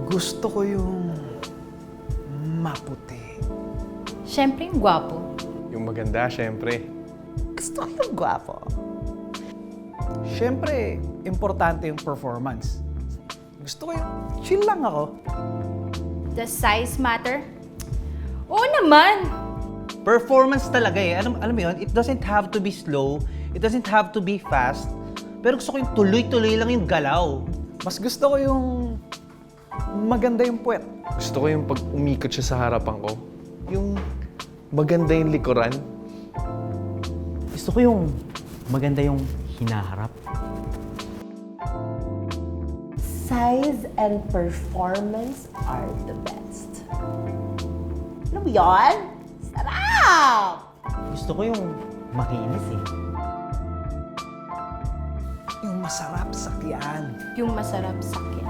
Gusto ko yung maputi. Siyempre yung gwapo. Yung maganda, syempre. Gusto ko yung gwapo. Siyempre, importante yung performance. Gusto ko yung chill lang ako. Does size matter? Oo naman! Performance talaga eh. Alam mo yun, it doesn't have to be slow, it doesn't have to be fast, pero gusto ko yung tuloy-tuloy lang yung galaw. Mas gusto ko yung maganda yung puwet. Gusto ko yung pag umikot siya sa harapan ko. Yung maganda yung likuran. Gusto ko yung maganda yung hinaharap. Size and performance are the best. Ano mo yun? Sarap! Gusto ko yung makinis eh. Yung masarap sakyan. Yung masarap sakyan.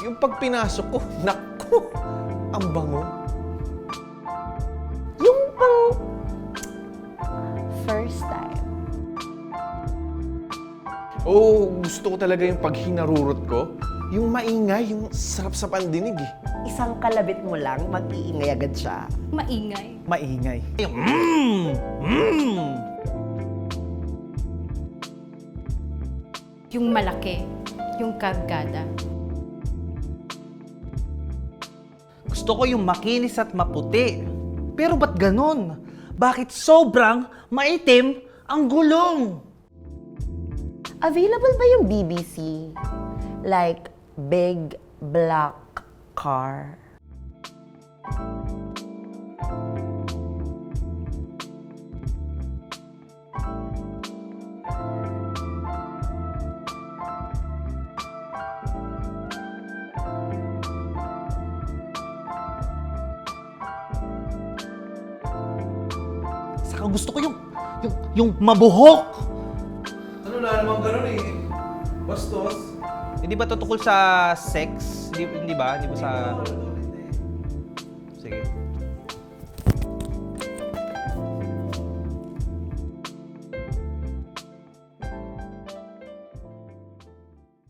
Yung pag pinasok ko, naku, ang bango. Yung pang first time. Oo, gusto ko talaga yung pag hinarurot ko. Yung maingay, yung sarap sa pandinig eh. Isang kalabit mo lang, mag-iingay agad siya. Maingay. Maingay. Yung malaki. Yung kargada. Gusto ko yung makinis at maputi. Pero ba't ganun? Bakit sobrang maitim ang gulong? Available ba yung BBC? Like, big black car? Saka gusto ko yung mabuhok. Ano na naman ganun eh? Bastos. Hindi ba to tungkol sa sex? Hindi ba? Hindi ba sa...